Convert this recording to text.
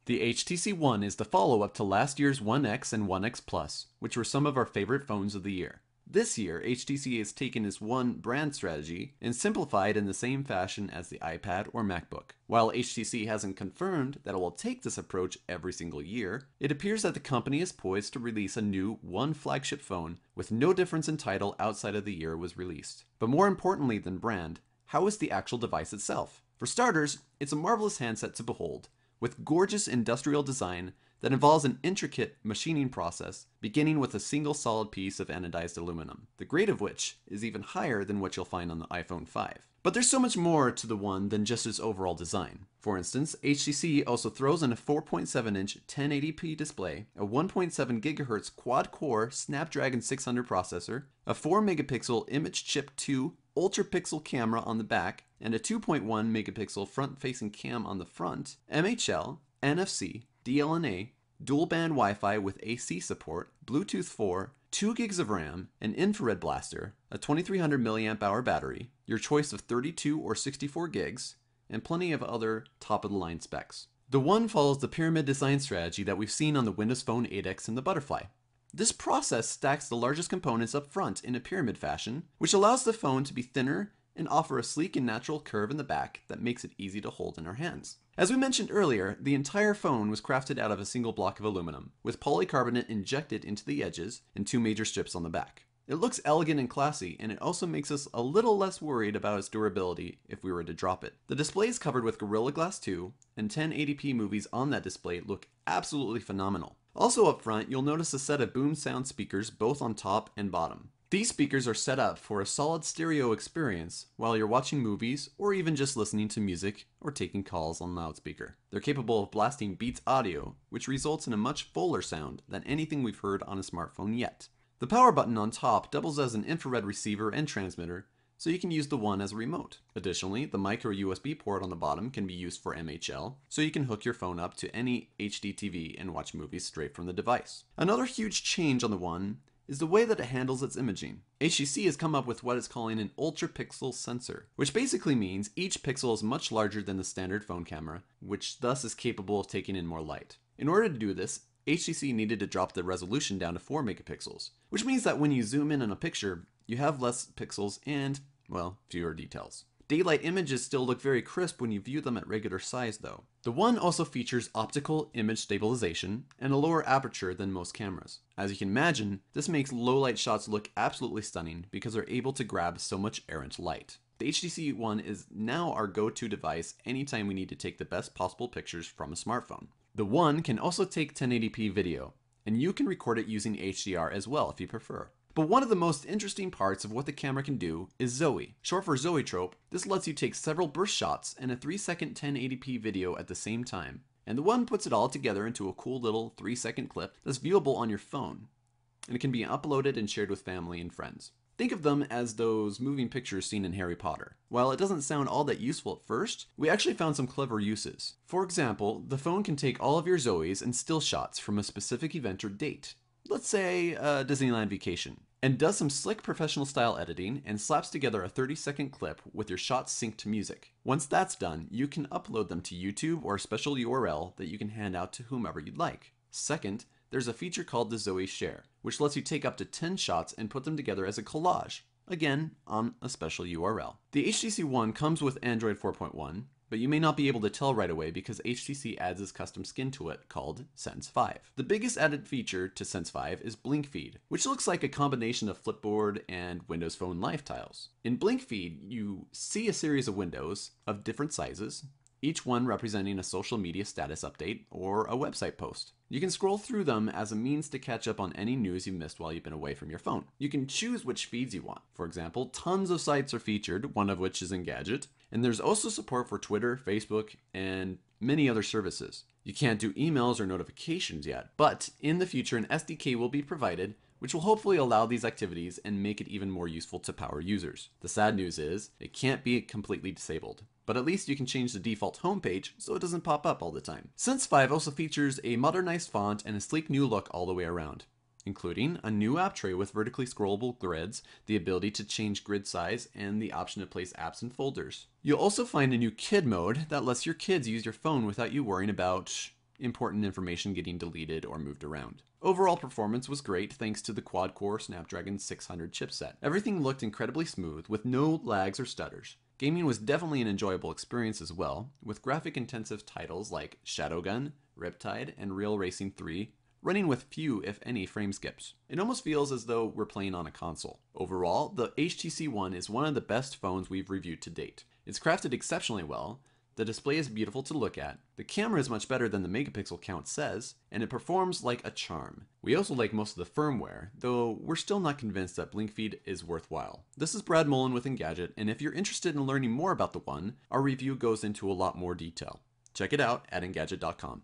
The HTC One is the follow-up to last year's One X and One X Plus, which were some of our favorite phones of the year. This year, HTC has taken its One brand strategy and simplified in the same fashion as the iPad or MacBook. While HTC hasn't confirmed that it will take this approach every single year, it appears that the company is poised to release a new One flagship phone with no difference in title outside of the year it was released. But more importantly than brand, how is the actual device itself? For starters, it's a marvelous handset to behold, with gorgeous industrial design that involves an intricate machining process, beginning with a single solid piece of anodized aluminum, the grade of which is even higher than what you'll find on the iPhone 5. But there's so much more to the One than just its overall design. For instance, HTC also throws in a 4.7-inch 1080p display, a 1.7 GHz quad-core Snapdragon 600 processor, a 4-megapixel image chip 2 ultra-pixel camera on the back, and a 2.1 megapixel front-facing cam on the front, MHL, NFC, DLNA, dual-band Wi-Fi with AC support, Bluetooth 4, 2 gigs of RAM, an infrared blaster, a 2300 mAh battery, your choice of 32 or 64 gigs, and plenty of other top-of-the-line specs. The One follows the pyramid design strategy that we've seen on the Windows Phone 8X and the Butterfly. This process stacks the largest components up front in a pyramid fashion, which allows the phone to be thinner and offer a sleek and natural curve in the back that makes it easy to hold in our hands. As we mentioned earlier, the entire phone was crafted out of a single block of aluminum, with polycarbonate injected into the edges and 2 major strips on the back. It looks elegant and classy, and it also makes us a little less worried about its durability if we were to drop it. The display is covered with Gorilla Glass 2, and 1080p movies on that display look absolutely phenomenal. Also up front, you'll notice a set of boom sound speakers both on top and bottom. These speakers are set up for a solid stereo experience while you're watching movies or even just listening to music or taking calls on loudspeaker. They're capable of blasting Beats audio, which results in a much fuller sound than anything we've heard on a smartphone yet. The power button on top doubles as an infrared receiver and transmitter, so you can use the One as a remote. Additionally, the micro USB port on the bottom can be used for MHL, so you can hook your phone up to any HD TV and watch movies straight from the device. Another huge change on the One is the way that it handles its imaging. HTC has come up with what it's calling an ultra-pixel sensor, which basically means each pixel is much larger than the standard phone camera, which thus is capable of taking in more light. In order to do this, HTC needed to drop the resolution down to 4 megapixels, which means that when you zoom in on a picture, you have less pixels and, well, fewer details. Daylight images still look very crisp when you view them at regular size though. The One also features optical image stabilization and a lower aperture than most cameras. As you can imagine, this makes low light shots look absolutely stunning because they're able to grab so much errant light. The HTC One is now our go-to device anytime we need to take the best possible pictures from a smartphone. The One can also take 1080p video, and you can record it using HDR as well if you prefer. But one of the most interesting parts of what the camera can do is Zoe. Short for zoetrope, this lets you take several burst shots and a 3-second 1080p video at the same time. And the One puts it all together into a cool little 3-second clip that's viewable on your phone. And it can be uploaded and shared with family and friends. Think of them as those moving pictures seen in Harry Potter. While it doesn't sound all that useful at first, we actually found some clever uses. For example, the phone can take all of your Zoes and still shots from a specific event or date. Let's say a Disneyland vacation, and does some slick professional style editing and slaps together a 30-second clip with your shots synced to music. Once that's done, you can upload them to YouTube or a special URL that you can hand out to whomever you'd like. Second, there's a feature called the Zoe Share, which lets you take up to 10 shots and put them together as a collage, again on a special URL. The HTC One comes with Android 4.1, but you may not be able to tell right away because HTC adds its custom skin to it called Sense 5. The biggest added feature to Sense 5 is Blink Feed, which looks like a combination of Flipboard and Windows Phone Live tiles. In Blink Feed, you see a series of windows of different sizes, each one representing a social media status update or a website post. You can scroll through them as a means to catch up on any news you missed while you've been away from your phone. You can choose which feeds you want. For example, tons of sites are featured, one of which is Engadget, and there's also support for Twitter, Facebook, and many other services. You can't do emails or notifications yet, but in the future an SDK will be provided which will hopefully allow these activities and make it even more useful to power users. The sad news is, it can't be completely disabled, but at least you can change the default homepage so it doesn't pop up all the time. Sense 5 also features a modernized font and a sleek new look all the way around, including a new app tray with vertically scrollable grids, the ability to change grid size, and the option to place apps and folders. You'll also find a new kid mode that lets your kids use your phone without you worrying about important information getting deleted or moved around. Overall performance was great thanks to the quad-core Snapdragon 600 chipset. Everything looked incredibly smooth with no lags or stutters. Gaming was definitely an enjoyable experience as well, with graphic-intensive titles like Shadowgun, Riptide, and Real Racing 3 running with few, if any, frame skips. It almost feels as though we're playing on a console. Overall, the HTC One is one of the best phones we've reviewed to date. It's crafted exceptionally well, the display is beautiful to look at, the camera is much better than the megapixel count says, and it performs like a charm. We also like most of the firmware, though we're still not convinced that blink feed is worthwhile. This is Brad Mullen with Engadget, and if you're interested in learning more about the One, our review goes into a lot more detail. Check it out at Engadget.com.